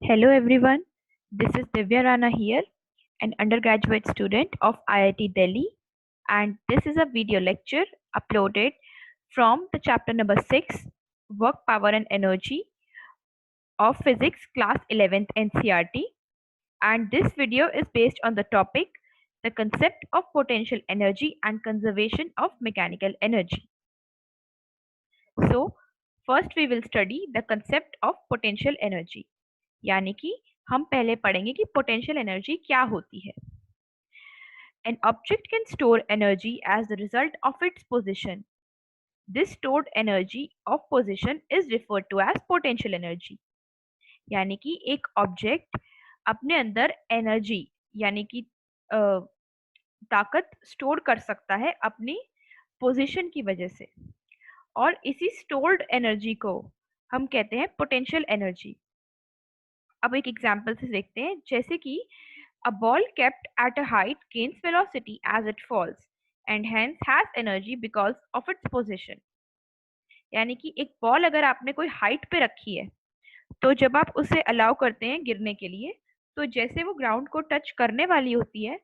Hello everyone, this is Divya Rana here, an undergraduate student of IIT Delhi, and this is a video lecture uploaded from the chapter number 6, Work, Power and Energy of Physics, class 11th NCERT. And this video is based on the topic the concept of potential energy and conservation of mechanical energy. So, first we will study the concept of potential energy. यानी कि हम पहले पढ़ेंगे कि potential energy क्या होती है. An object can store energy as the result of its position. This stored energy of position is referred to as potential energy. यानी कि एक ऑब्जेक्ट अपने अंदर एनर्जी यानी कि ताकत स्टोर कर सकता है अपनी पोजीशन की वजह से, और इसी स्टोर्ड एनर्जी को हम कहते हैं पोटेंशियल एनर्जी. अब एक एग्जांपल से देखते हैं, जैसे कि a ball kept at a height gains velocity as it falls and hence has energy because of its position. यानी कि एक बॉल अगर आपने कोई हाइट पे रखी है, तो जब आप उसे अलाउ करते हैं गिरने के लिए, तो जैसे वो ग्राउंड को टच करने वाली होती है,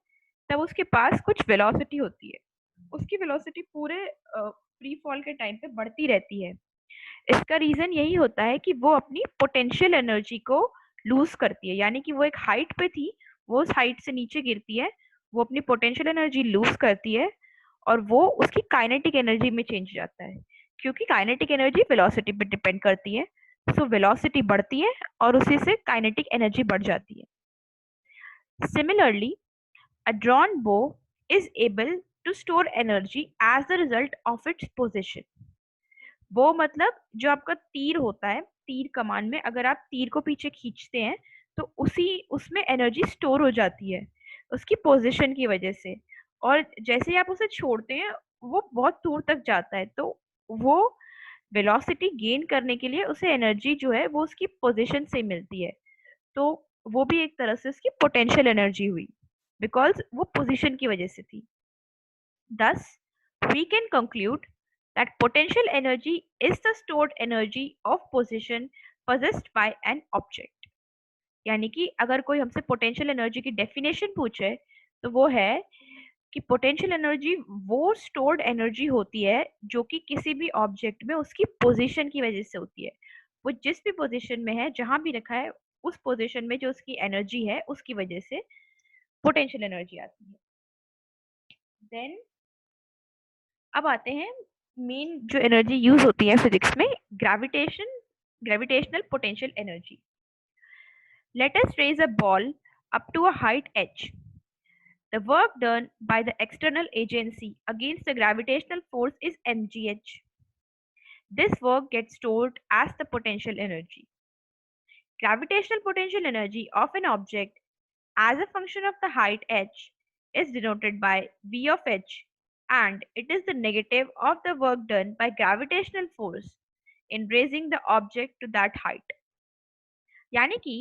तब उसके पास कुछ वेलोसिटी होती है. उसकी वेलोसिटी पूरे फ्री फॉल के टाइम पे बढ़ती रहती है. इसका रीजन यही होता है कि वो अपनी पोटेंशियल एनर्जी को लूज करती है. यानी कि वो एक हाइट पे थी, वो उस हाइट से नीचे गिरती है, वो अपनी पोटेंशियल एनर्जी लूज करती है और वो उसकी काइनेटिक एनर्जी में चेंज हो जाता है, क्योंकि काइनेटिक एनर्जी वेलोसिटी पे डिपेंड करती है. सो वेलोसिटी बढ़ती है और उसी से काइनेटिक एनर्जी बढ़ जाती है. Similarly, a drawn bow is able to store energy as the result of its position. Bow मतलब जो आपका तीर होता है, तीर कमान में अगर आप तीर को पीछे खींचते हैं तो उसी उसमें एनर्जी स्टोर हो जाती है उसकी पोजीशन की वजह से, और जैसे ही आप उसे छोड़ते हैं वो बहुत दूर तक जाता है, तो वो वेलोसिटी गेन करने के लिए उसे एनर्जी जो है वो उसकी पोजीशन से मिलती है. तो वो भी एक तरह से उसकी पोटेंशियल एनर्जी हुई, बिकॉज वो पोजीशन की वजह से थी. Thus, we can conclude that potential energy is the stored energy of position possessed by an object. यानी कि अगर कोई हमसे पोटेंशियल एनर्जी की डेफिनेशन पूछे, तो वो है कि पोटेंशियल एनर्जी वो स्टोर्ड एनर्जी होती है जो कि किसी भी ऑब्जेक्ट में उसकी पोजीशन की वजह से होती है. वो जिस भी पोजीशन में है, जहां भी रखा है, उस पोजीशन में जो उसकी एनर्जी है उसकी वजह से पोटेंशियल एनर्जी आती है. देन अब आते हैं मेन जो एनर्जी यूज होती है फिजिक्स में, gravitational potential energy. Let us raise a ball up to a height h. The work done by the external agency against the gravitational force is mgh. This work gets stored as the potential energy. Gravitational potential energy of an object as a function of the height h is denoted by v of h, and it is the negative of the work done by gravitational force in raising the object to that height. यानी कि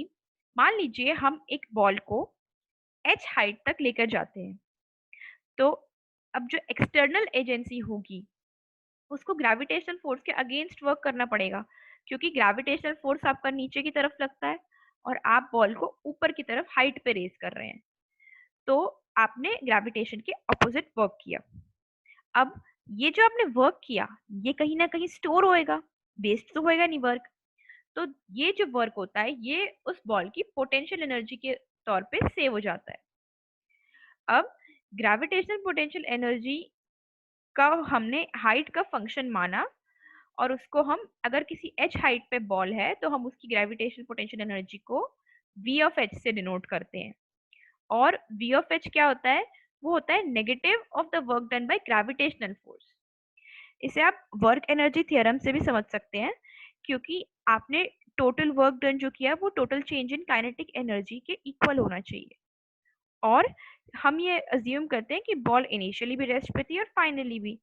मान लीजिए हम एक ball को h height तक लेकर जाते हैं, तो अब जो एक्सटर्नल एजेंसी होगी उसको ग्रेविटेशनल फोर्स के अगेंस्ट वर्क करना पड़ेगा, क्योंकि ग्रेविटेशनल फोर्स आपका नीचे की तरफ लगता है और आप बॉल को ऊपर की तरफ हाइट पे रेस कर रहे हैं. तो आपने ग्रेविटेशन के अपोजिट वर्क किया. अब ये जो आपने वर्क किया, ये कहीं ना कहीं स्टोर होएगा, वेस्ट तो होएगा नहीं वर्क. तो ये जो वर्क होता है ये उस बॉल की पोटेंशियल एनर्जी के तौर पे सेव हो जाता है. अब ग्रेविटेशनल पोटेंशियल एनर्जी का हमने हाइट का फंक्शन माना, और उसको हम अगर किसी एच हाइट पे बॉल है तो हम उसकी ग्रेविटेशनल पोटेंशियल एनर्जी को वी ऑफ एच से डिनोट करते हैं. और वी ऑफ एच क्या होता है? वो होता है negative of the work done by gravitational force. इसे आप वर्क एनर्जी थ्योरम से भी समझ सकते हैं, क्योंकि आपने टोटल वर्क डन जो किया वो total change in kinetic energy के इक्वल होना चाहिए. और हम ये अज्यूम करते हैं कि बॉल इनिशियली भी रेस्ट पे थी और फाइनली भी,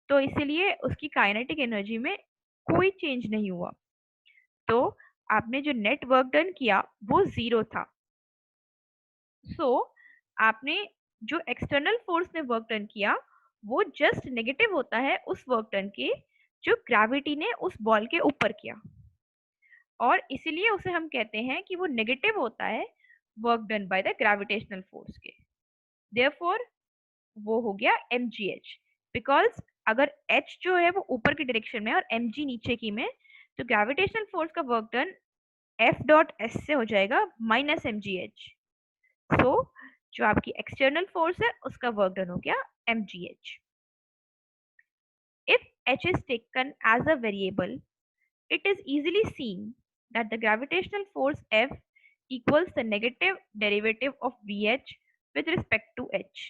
तो इसीलिए उसकी काइनेटिक एनर्जी में कोई चेंज नहीं हुआ. तो आपने जो नेट वर्क डन किया वो जीरो था. सो आपने जो एक्सटर्नल फोर्स ने वर्क डन किया वो जस्ट नेगेटिव होता है उस वर्क डन के जो ग्रेविटी ने उस बॉल के ऊपर किया. और इसलिए उसे हम कहते हैं कि वो नेगेटिव होता है work done by the gravitational force के। देयरफॉर वो हो गया mgh, बिकॉज अगर h जो है वो ऊपर की डायरेक्शन में और mg नीचे की में, तो ग्रेविटेशनल फोर्स का work done F dot S से हो जाएगा माइनस mgh। सो जो आपकी एक्सटर्नल फोर्स है उसका वर्क डन हो गया mgh। If h is taken as a variable, it is easily seen that the gravitational force F equals the negative derivative of Vh with respect to h।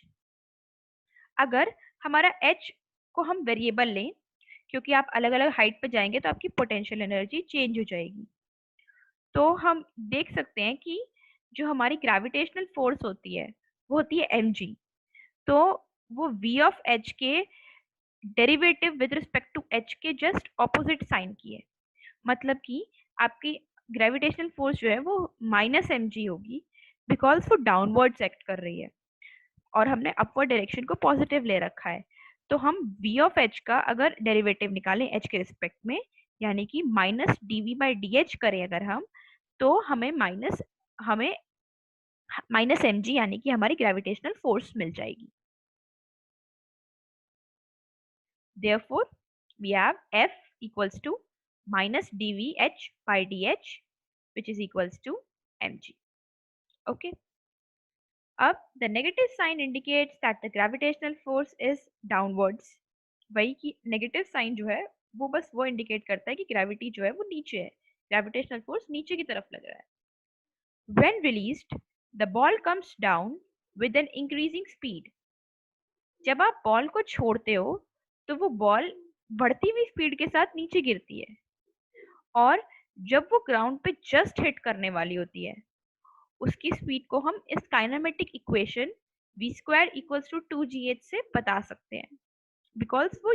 अगर हमारा h को हम variable लें, क्योंकि आप अलग अलग हाइट पे जाएंगे तो आपकी पोटेंशियल एनर्जी चेंज हो जाएगी, तो हम देख सकते हैं कि जो हमारी ग्रेविटेशनल फोर्स होती है वो होती है mg। तो वो v ऑफ h के derivative with respect to h के जस्ट ऑपोजिट साइन की है। मतलब कि आपकी ग्रेविटेशनल फोर्स जो है वो माइनस mg होगी, बिकॉज वो डाउनवर्ड्स एक्ट कर रही है और हमने अपवर्ड डायरेक्शन को पॉजिटिव ले रखा है। तो हम v ऑफ h का अगर डेरिवेटिव निकालें h के रिस्पेक्ट में, यानी कि माइनस dv बाई डी करें अगर हम, तो हमें माइनस mg यानी कि हमारी ग्रेविटेशनल फोर्स मिल जाएगी। Therefore, we have F equals to minus dVh by dH, which is equals to mg. Okay. अब the negative sign indicates that the gravitational force is downwards। वही की नेगेटिव साइन जो है वो बस वो इंडिकेट करता है कि ग्रेविटी जो है वो नीचे है, ग्रेविटेशनल फोर्स नीचे की तरफ लग रहा है। When released, the ball comes down with an increasing speed। जब आप बॉल को छोड़ते हो तो वो बॉल बढ़ती हुई स्पीड के साथ नीचे गिरती है, और जब वो ग्राउंड पे जस्ट हिट करने वाली होती है उसकी स्पीड को हम इस kinematic equation v square equals to 2gh से बता सकते हैं, बिकॉज वो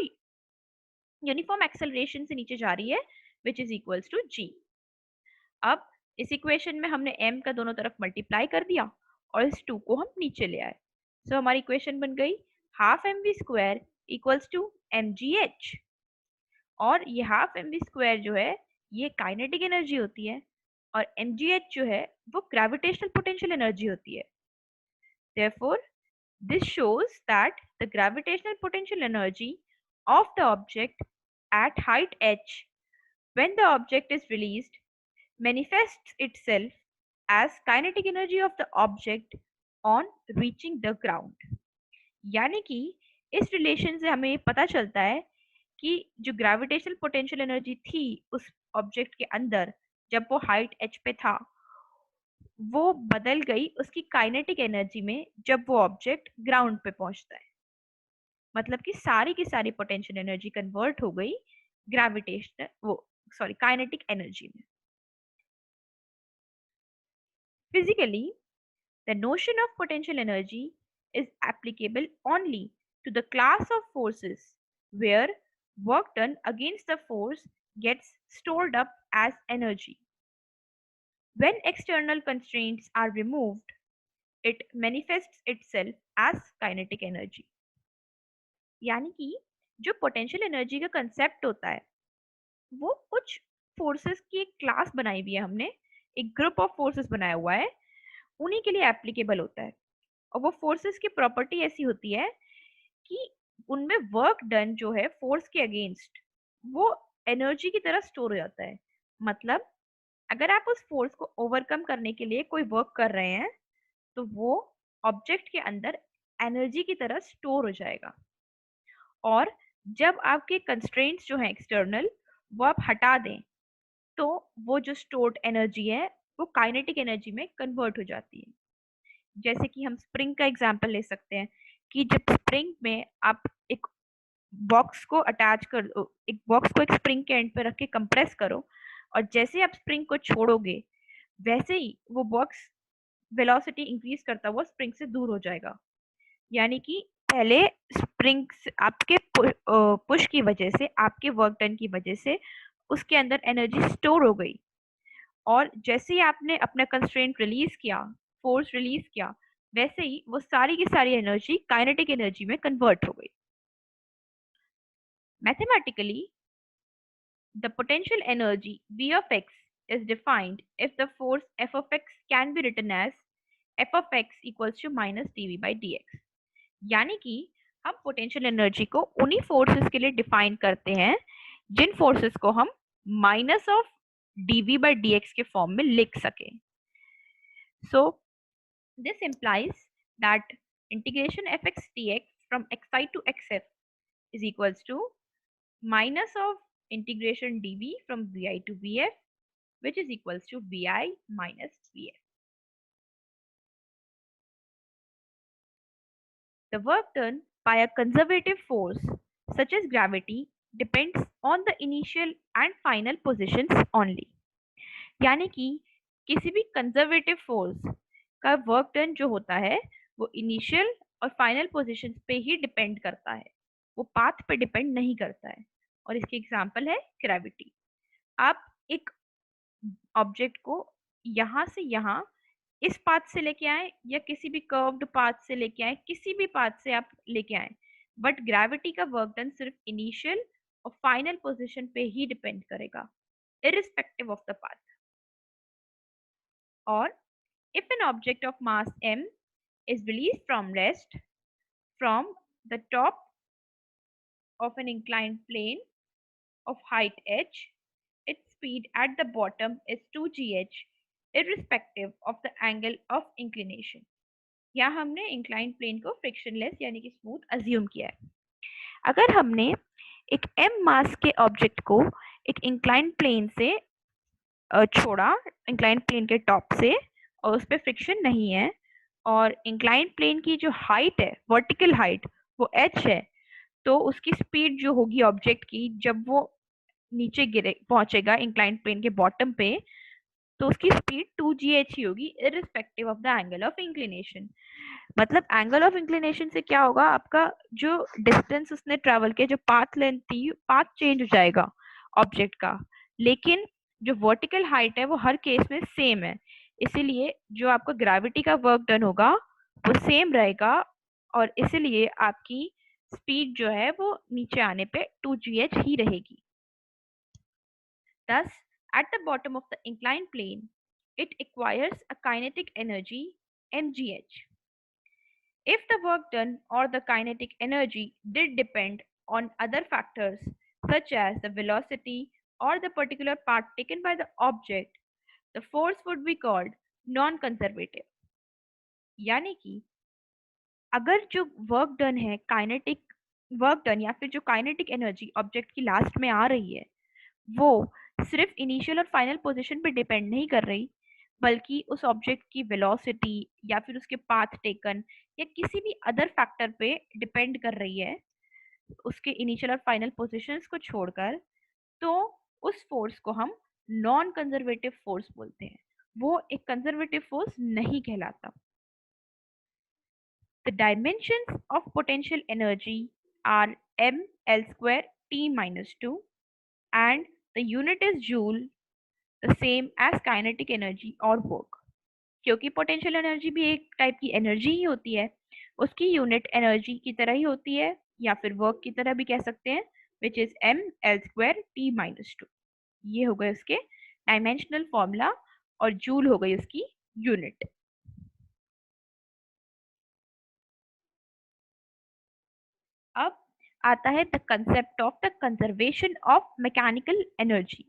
यूनिफॉर्म एक्सेलरेशन से नीचे जा रही है, which is equals to g। अब इस इक्वेशन में हमने m का दोनों तरफ मल्टीप्लाई कर दिया और इस 2 को हम नीचे ले आए। सो हमारी इक्वेशन बन गई half mv square equals to mgh। और ये हाफ mv स्क्वायर जो है ये काइनेटिक एनर्जी होती है, और mgh जो है वो ग्रेविटेशनल पोटेंशियल एनर्जी होती है। Therefore, this shows that the gravitational potential energy of the object at height h when the object is released manifests itself as kinetic energy of the object on reaching the ground। यानी कि इस relation से हमें पता चलता है कि जो ग्रेविटेशनल पोटेंशियल एनर्जी थी उस ऑब्जेक्ट के अंदर जब वो हाइट h पे था, वो बदल गई उसकी काइनेटिक एनर्जी में जब वो ऑब्जेक्ट ग्राउंड पे पहुंचता है। मतलब कि सारी की सारी पोटेंशियल एनर्जी कन्वर्ट हो गई ग्रेविटेशनल वो सॉरी काइनेटिक एनर्जी में। Physically, the notion of potential energy is applicable only to the class of forces where work done against the force gets stored up as energy। When external constraints are removed, it manifests itself as kinetic energy। यानी कि जो potential energy का concept होता है वो कुछ forces की एक क्लास बनाई हुई है हमने, एक ग्रुप ऑफ फोर्सेस बनाया हुआ है, उन्हीं के लिए एप्लीकेबल होता है। और वो फोर्सेस की प्रॉपर्टी ऐसी होती है कि उनमें वर्क डन जो है फोर्स के अगेंस्ट वो एनर्जी की तरह स्टोर हो जाता है। मतलब अगर आप उस फोर्स को ओवरकम करने के लिए कोई वर्क कर रहे हैं तो वो ऑब्जेक्ट के अंदर एनर्जी की तरह स्टोर हो जाएगा। और जब आपके कंस्ट्रेंट्स जो हैं एक्सटर्नल वो आप हटा दें तो वो जो स्टोर्ड एनर्जी है वो काइनेटिक एनर्जी में कन्वर्ट हो जाती है। जैसे कि हम स्प्रिंग का एग्जांपल ले सकते हैं कि जब स्प्रिंग में आप एक बॉक्स को अटैच कर एक बॉक्स को एक स्प्रिंग के एंड पे रख के कंप्रेस करो, और जैसे आप स्प्रिंग को छोड़ोगे वैसे ही वो बॉक्स वेलोसिटी इंक्रीज करता हुआ स्प्रिंग से दूर हो जाएगा। यानी कि पहले स्प्रिंग आपके पुश की वजह से, आपके वर्क डन की वजह से उसके अंदर एनर्जी स्टोर हो गई, और जैसे ही आपने अपना कंस्ट्रेंट रिलीज किया, फोर्स रिलीज किया, वैसे ही वो सारी की सारी एनर्जी काइनेटिक एनर्जी में कन्वर्ट हो गई। Mathematically, the potential energy V of x is defined if the force f of x can be written as f of x equals to minus dv by dx। यानी कि हम potential energy को उन्हीं forces के लिए define करते हैं जिन forces को हम minus of dv by dx के फॉर्म में लिख सके। सो this implies that integration fx dx from xi to xf is equals to minus of integration dv from vi to vf, which is equals to vi minus vf. The work done by a conservative force such as gravity depends on the initial and final positions only। यानी कि किसी भी conservative force का work done जो होता है वो initial और फाइनल पोजीशंस पे ही डिपेंड करता है, वो पाथ पे डिपेंड नहीं करता है। और इसकी एग्जांपल है ग्रेविटी। आप एक ऑब्जेक्ट को यहाँ से यहाँ इस पाथ से लेके आए या किसी भी कर्व्ड पाथ से लेके आए, किसी भी पाथ से आप लेके आए, बट ग्रेविटी का वर्क डन सिर्फ इनिशियल और फाइनल पोजीशन पे ही डिपेंड करेगा, irrespective of the path। Or if an object of mass m is released from rest from the top of an inclined plane of height h, its speed at the bottom is 2gh irrespective of the angle of inclination। यहाँ हमने inclined plane को frictionless यानी कि smooth assume किया है। अगर हमने एक m मास के ऑब्जेक्ट को एक इंक्लाइंड प्लेन से छोड़ा, इंक्लाइंड प्लेन के टॉप से, और उस पर फ्रिक्शन नहीं है, और इंक्लाइंड प्लेन की जो हाइट है, वर्टिकल हाइट, वो h है, तो उसकी स्पीड जो होगी ऑब्जेक्ट की जब वो नीचे गिरे पहुंचेगा इंक्लाइंड प्लेन के बॉटम पे, तो उसकी स्पीड 2gh ही होगी irrespective of the angle of inclination. मतलब एंगल ऑफ इंक्लिनेशन से क्या होगा, आपका जो डिस्टेंस उसने ट्रेवल किया, जो पाथ लेंथ थी, पाथ चेंज हो जाएगा ऑब्जेक्ट का, लेकिन जो वर्टिकल हाइट है वो हर केस में सेम है। इसीलिए जो आपको ग्रेविटी का वर्क डन होगा वो सेम रहेगा, और इसीलिए आपकी स्पीड जो है वो नीचे आने पे 2gh ही रहेगी। Thus, at the bottom of the inclined plane, it acquires a kinetic energy mgh। If the work done or the kinetic energy did depend on other factors such as the velocity or the particular path taken by the object, the force would be called non-conservative। यानी कि अगर जो work done है, kinetic work done या फिर जो kinetic energy object की last में आ रही है, वो सिर्फ इनिशियल और फाइनल पोजीशन पे डिपेंड नहीं कर रही, बल्कि उस ऑब्जेक्ट की वेलोसिटी या फिर उसके पाथ टेकन या किसी भी अदर फैक्टर पे डिपेंड कर रही है, उसके इनिशियल और फाइनल पोजीशंस को छोड़कर, तो उस फोर्स को हम नॉन कंजर्वेटिव फोर्स बोलते हैं, वो एक कंजर्वेटिव फोर्स नहीं कहलाता। The dimensions of potential energy are m l square t minus 2 and the unit is joule, the same as kinetic energy or work। क्योंकि पोटेंशियल एनर्जी भी एक टाइप की एनर्जी ही होती है, उसकी यूनिट एनर्जी की तरह ही होती है, या फिर वर्क की तरह भी कह सकते हैं, which is M L square T minus 2। ये हो गए उसके डायमेंशनल फॉर्मूला, और जूल हो गई उसकी यूनिट। अब आता है the concept of the conservation of mechanical energy.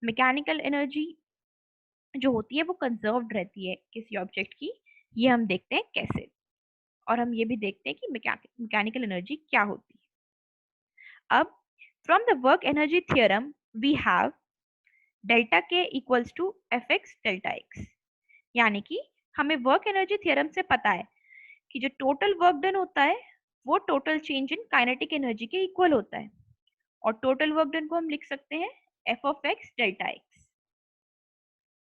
Mechanical energy जो होती है वो कंजर्व्ड रहती है किसी ऑब्जेक्ट की, ये हम देखते हैं कैसे, और हम ये भी देखते हैं कि मैकेनिकल एनर्जी क्या होती है। अब from the work energy theorem we have delta K equals to F X delta X. यानी कि हमें वर्क एनर्जी थ्योरम से पता है कि जो टोटल वर्क डन होता है वो total change in kinetic energy के इक्वल होता है, और टोटल वर्क डन को हम लिख सकते हैं F of X delta X.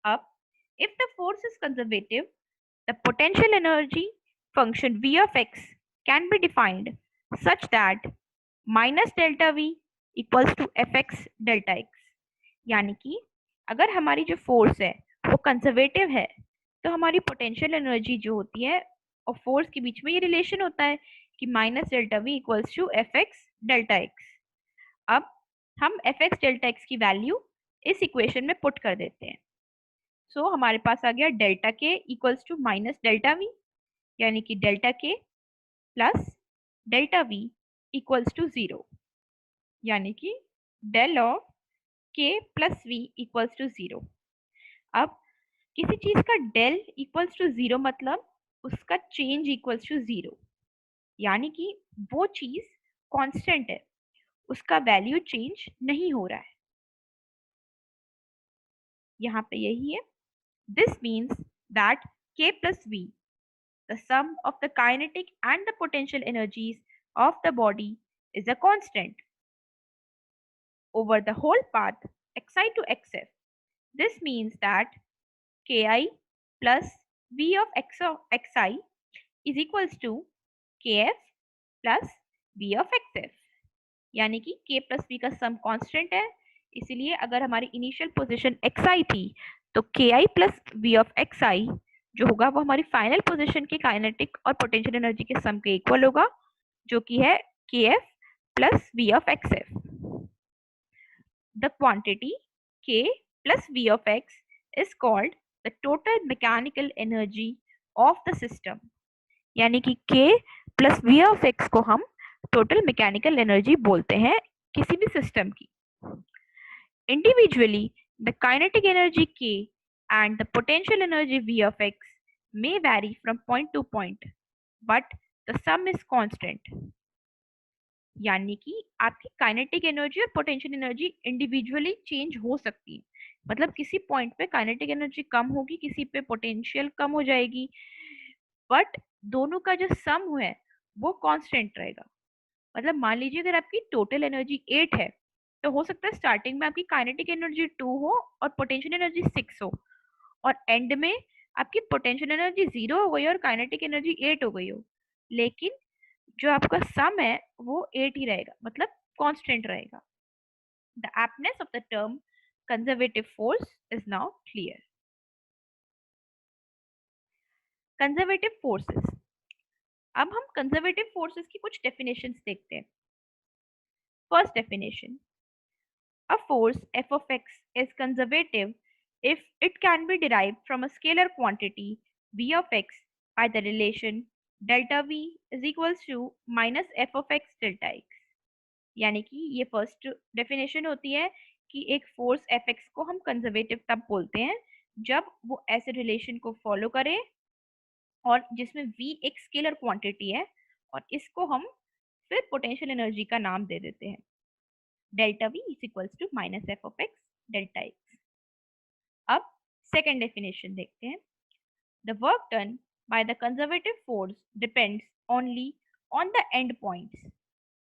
अब if the force is conservative, the potential energy function v of x can be defined such that minus delta v equals to fx delta x। यानी कि अगर हमारी जो फोर्स है वो conservative है, तो हमारी पोटेंशियल एनर्जी जो होती है और फोर्स के बीच में ये रिलेशन होता है कि minus delta V equals to F X delta X. अब हम एफ एक्स डेल्टा एक्स की वैल्यू इस इक्वेशन में पुट कर देते हैं। सो हमारे पास आ गया delta K equals to minus delta V, यानी कि delta K plus delta V equals to 0, यानी कि del of K plus V equals to 0। अब किसी चीज का डेल इक्वल्स टू 0 मतलब उसका चेंज इक्वल्स टू 0, यानी कि वो चीज कांस्टेंट है, उसका वैल्यू चेंज नहीं हो रहा है। यहाँ पे यही है। This means that k plus v, the sum of the kinetic and the potential energies of the body, is a constant over the whole path xi to xf. This means that ki plus v of xi is equals to kf plus v of xf, यानी कि k plus v का some constant है, इसलिए अगर हमारी initial position xi थी तो ki plus v of xi जो होगा वो हमारी फाइनल पोजीशन के काइनेटिक और पोटेंशियल एनर्जी के सम के इक्वल होगा, जो कि है kf plus v of xf. The quantity k plus v of x is called the total mechanical energy of the system, यानी कि k plus v of x को हम टोटल मैकेनिकल एनर्जी बोलते हैं किसी भी सिस्टम की। Individually, the kinetic energy k and the potential energy v of x may vary from point to point, but the sum is constant. यानी कि आपकी काइनेटिक एनर्जी और पोटेंशियल एनर्जी इंडिविजुअली चेंज हो सकती है, मतलब किसी पॉइंट पे काइनेटिक एनर्जी कम होगी, किसी पे पोटेंशियल कम हो जाएगी, बट दोनों का जो सम है वो कांस्टेंट रहेगा। मतलब मान लीजिए अगर आपकी टोटल एनर्जी 8 है तो हो सकता है स्टार्टिंग में आपकी काइनेटिक एनर्जी 2 हो और पोटेंशियल एनर्जी 6 हो, और एंड में आपकी पोटेंशियल एनर्जी 0 हो गई और काइनेटिक एनर्जी 8 हो गई हो, लेकिन जो आपका सम है वो 8 ही रहेगा, मतलब कांस्टेंट रहेगा। The aptness of the term conservative force is now clear. Conservative forces. अब हम कंजर्वेटिव फोर्सेस की कुछ डेफिनेशंस देखते हैं। First definition, a force f of x is conservative if it can be derived from a scalar quantity v of x by the relation delta v is equals to minus f of x delta x. यानी कि ये first definition होती है कि एक force F x को हम conservative तब बोलते हैं जब वो ऐसे रिलेशन को फॉलो करे और जिसमें v एक स्केलर क्वांटिटी है, और इसको हम फिर पोटेंशियल एनर्जी का नाम दे देते हैं delta v is equals to minus F of X delta X. अब सेकेंड डेफिनेशन देखते हैं। The work done by the conservative force depends only on the end points.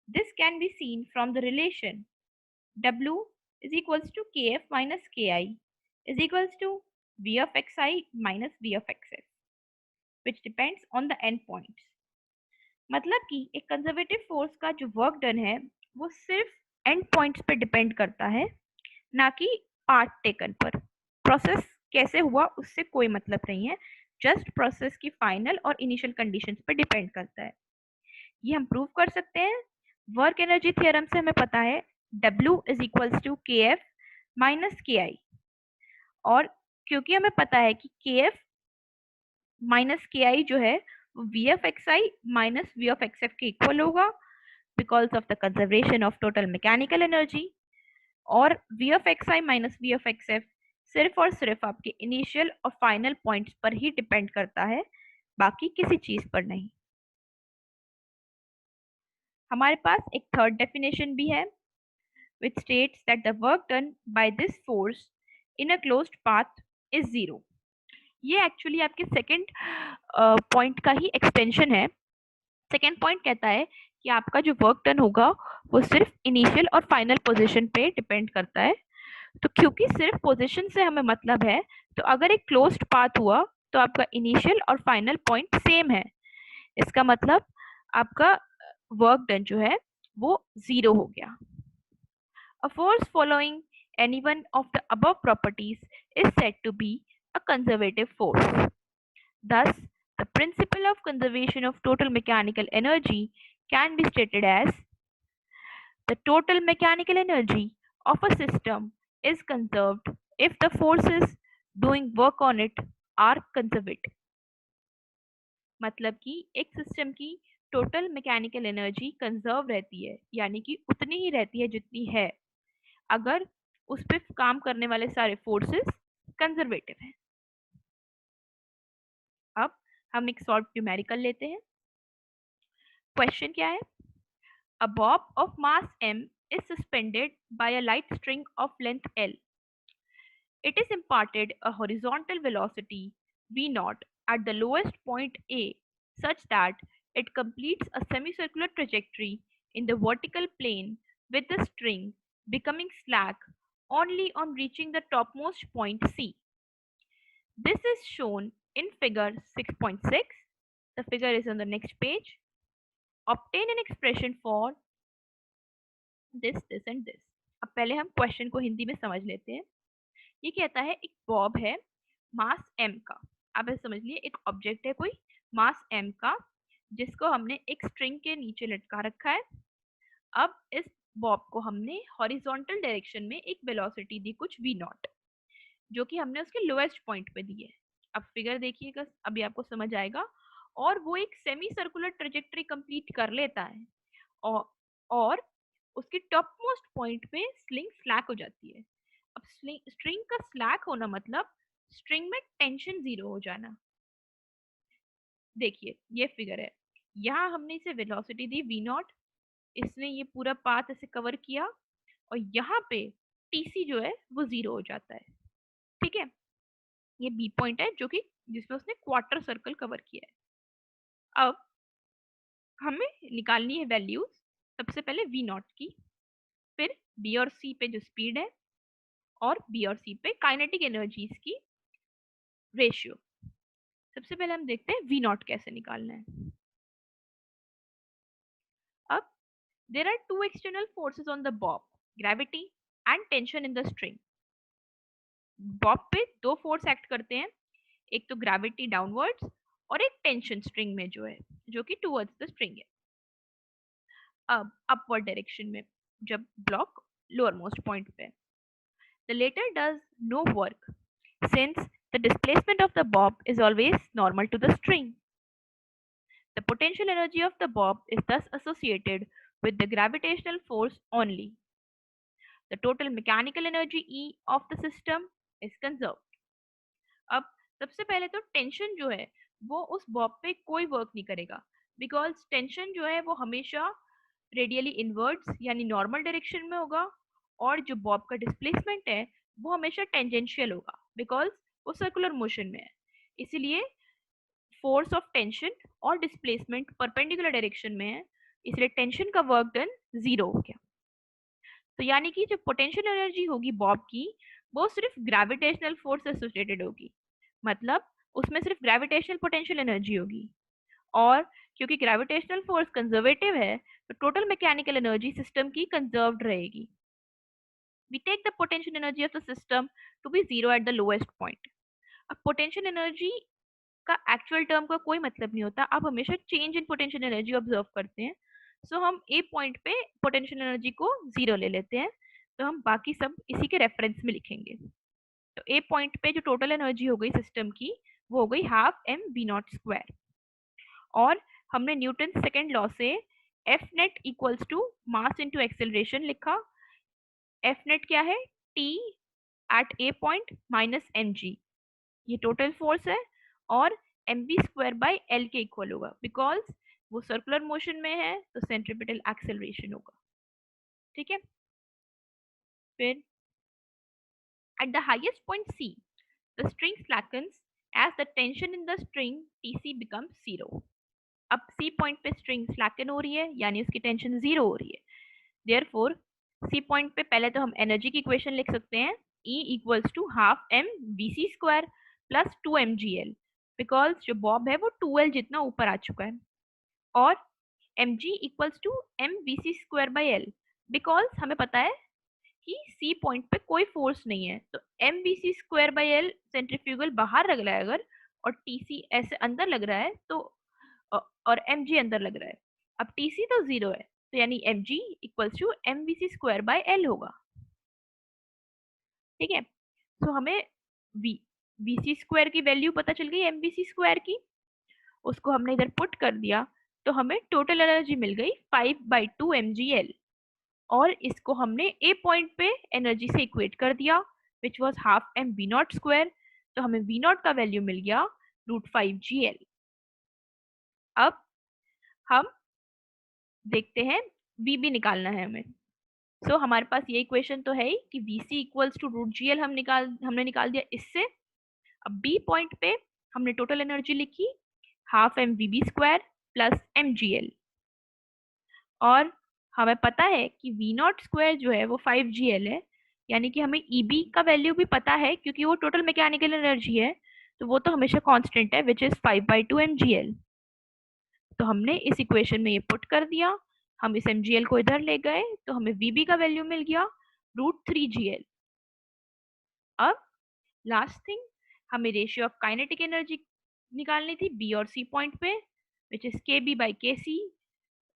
This can be seen from the relation W is equals to kf minus ki is equals to v of xi minus v of xf, which depends on the end points. मतलब कि एक conservative force का जो work done है वो सिर्फ and points पे depend करता है, ना कि पार्ट टेकन पर। प्रोसेस कैसे हुआ उससे कोई मतलब नहीं है, जस्ट प्रोसेस की फाइनल और इनिशियल कंडीशंस पे डिपेंड करता है। ये हम प्रूव कर सकते हैं। वर्क एनर्जी थ्योरम से हमें पता है W इज इक्वल्स टू के एफ माइनस के आई, और क्योंकि हमें पता है कि के एफ माइनस के आई जो है वो V F X I minus V of X F के इक्वल होगा because of the conservation of total mechanical energy, और V of X I minus V of X F सिर्फ और सिर्फ आपके इनिशियल और फाइनल पॉइंट्स पर ही डिपेंड करता है, बाकी किसी चीज पर नहीं। हमारे पास एक थर्ड डेफिनेशन भी है which states that the work done by this force in a closed path is zero. ये एक्चुअली आपके सेकेंड पॉइंट का ही एक्सटेंशन है। सेकेंड पॉइंट कहता है कि आपका जो वर्क डन होगा वो सिर्फ इनिशियल और फाइनल पोजीशन पे डिपेंड करता है। तो क्योंकि सिर्फ पोजीशन से हमें मतलब है, तो अगर एक क्लोज्ड पाथ हुआ तो आपका इनिशियल और फाइनल पॉइंट सेम है, इसका मतलब आपका वर्क डन जो है वो जीरो हो गया। A force following any one of the above properties is said to be a conservative force. Thus, the principle of conservation of total mechanical energy can be stated as the total mechanical energy of a system is conserved if the forces doing work on it are conservative. मतलब कि एक system की total mechanical energy conserve रहती है, यानी कि उतनी ही रहती है जितनी है अगर उस पर काम करने वाले सारे फोर्सेस कंजर्वेटिव हैं। अब हम एक शॉर्ट न्यूमेरिकल लेते हैं। क्वेश्चन क्या है? A bob of mass m is suspended by a light string of length L. It is imparted a horizontal velocity v naught at the lowest point A such that it completes a semicircular trajectory in the vertical plane with the string becoming slack only on reaching the topmost point C. This is shown in figure 6.6. The figure is on the next page. Obtain an expression for this and this. अब पहले हम question को हिंदी में समझ लेते हैं। ये कहता है एक बॉब है मास m का। आप ऐसे समझ लिए एक ऑब्जेक्ट है कोई मास m का, जिसको हमने एक स्ट्रिंग के नीचे लटका रखा है। अब इस बॉब को हमने हॉरिजॉन्टल डायरेक्शन में एक वेलोसिटी दी कुछ v नॉट, जो कि हमने उसके लोएस्ट पॉइंट पे दी है। अब फिगर देखिएगा, अभी आपको समझ आएगा। और वो एक सेमी सर्कुलर ट्रेजेक्टरी कंप्लीट कर लेता है और उसके टॉप मोस्ट पॉइंट पे स्लिंग स्लैक हो जाती है। अब स्ट्रिंग का स्लैक होना मतलब स्ट्रिंग में टेंशन जीरो हो जाना। देखिए ये फिगर है, यहाँ हमने इसे वेलोसिटी दी v नॉट, इसने ये पूरा पाथ ऐसे कवर किया और यहाँ पे टीसी जो है वो जीरो हो जाता है। ठीक है, ये बी पॉइंट है जो कि जिसमें उसने क्वार्टर सर्कल कवर किया है। अब हमें निकालनी है वैल्यूज, सबसे पहले वी नॉट की, फिर बी और सी पे जो स्पीड है, और बी और सी पे काइनेटिक एनर्जीज की रेशियो। सबसे पहले हम देखते हैं वी नॉट कैसे निकालना है। अब there are two external forces on the bob, gravity and tension in the string. Bob पे दो फोर्स एक्ट करते हैं, एक तो ग्रेविटी डाउनवर्ड्स और एक टेंशन स्ट्रिंग में जो है, जो कि टुवर्ड्स द स्ट्रिंग है। अब अपवर्ड डायरेक्शन में जब ब्लॉक लोअर मोस्ट पॉइंट पे, the later does no work since the displacement of the bob is always normal to the string. The potential energy of the bob is thus associated with the gravitational force only. The total mechanical energy E of the system is conserved. अब सबसे पहले तो tension जो है वो उस Bob पे कोई वर्क नहीं करेगा, बिकॉज टेंशन जो है वो हमेशा रेडियली इनवर्ड्स यानी नॉर्मल डायरेक्शन में होगा, और जो बॉब का डिस्प्लेसमेंट है वो हमेशा टेंजेंशियल होगा बिकॉज वो सर्कुलर मोशन में है। इसीलिए फोर्स ऑफ टेंशन और डिस्प्लेसमेंट परपेंडिकुलर डायरेक्शन में है, इसलिए टेंशन का वर्क डन जीरो हो गया। तो यानी कि जो पोटेंशियल एनर्जी होगी बॉब की वो सिर्फ ग्रेविटेशनल फोर्स से एसोसिएटेड होगी, मतलब उसमें सिर्फ ग्रेविटेशनल पोटेंशियल एनर्जी होगी। और क्योंकि ग्रेविटेशनल फोर्स कंजर्वेटिव है तो टोटल मैकेनिकल एनर्जी सिस्टम की कंजर्व्ड रहेगी। We take the potential energy of the system to be zero at the lowest point. अब पोटेंशियल एनर्जी का एक्चुअल टर्म का कोई मतलब नहीं होता, आप हमेशा change in potential energy observe करते हैं। सो हम ए पॉइंट पे पोटेंशियल एनर्जी को जीरो ले लेते हैं, तो हम बाकी सब इसी के रेफरेंस में लिखेंगे। तो ए पॉइंट पे जो टोटल एनर्जी हो गई सिस्टम की वो हो गई half M V not square. और हमने न्यूटन सेकेंड लॉ से F net equals to mass into acceleration लिखा। एफ नेट क्या है? T at a point minus M G, ये टोटल फोर्स है, और M B square by L के इक्वल होगा बिकॉज वो सर्कुलर मोशन में है तो सेंट्रीपिटल एक्सेलरेशन होगा। ठीक है, फिर at the highest point C the string slackens as the tension in the string TC becomes zero. अब सी पॉइंट पे स्ट्रिंग स्लैकन हो रही है यानी उसकी टेंशन जीरो हो रही है। देयरफॉर सी पॉइंट पे पहले तो हम एनर्जी की इक्वेशन लिख सकते हैं, E equals to half M B C square plus two M G L, because जो बॉब है वो 2L जितना ऊपर आ चुका है, और M G equals to M B C square by L, because हमें पता है कि सी पॉइंट पे कोई फोर्स नहीं है, तो M B C square by L centrifugal बाहर लग रहा है अगर, और टी सी ऐसे अंदर लग रहा है तो और एम जी अंदर लग रहा है। अब टी सी तो जीरो है तो यानी M G equals to M B C square by L होगा। ठीक है। तो हमें वी वीसी स्क्वायर की वैल्यू पता चल गई एमवीसी स्क्वायर की, उसको हमने इधर पुट कर दिया, तो हमें टोटल एनर्जी मिल गई 5/2 mgl। और इसको हमने ए पॉइंट पे एनर्जी से इक्वेट कर दिया which was half M V not square, तो हमें वी नॉट का वैल्यू मिल गया √5gl। अब हम देखते हैं वी भी निकालना है हमें। हमारे पास ये इक्वेशन तो है ही कि Vc इक्वल्स टू √gl हमने निकाल दिया इससे। अब बी पॉइंट पे हमने टोटल एनर्जी लिखी half M V B square plus mgl। और हमें पता है कि वी नॉट स्क्वायर जो है वो 5gl है, यानी कि हमें ईबी का वैल्यू भी पता है क्योंकि वो टोटल मैकेनिकल एनर्जी है, तो वो तो हमेशा कांस्टेंट है विच इज 5/2 mgl। तो हमने इस इक्वेशन में ये पुट कर दिया, हम इस mgl को इधर ले गए तो हमें वीबी का वैल्यू मिल गया √3gl। अब लास्ट थिंग, हमें रेशियो ऑफ काइनेटिक एनर्जी निकालनी थी बी और सी पॉइंट पे which is kb/kc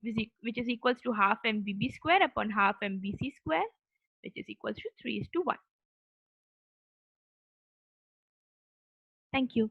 which is equals to half mvb square upon half mvc square which is equals to 3:1. Thank you.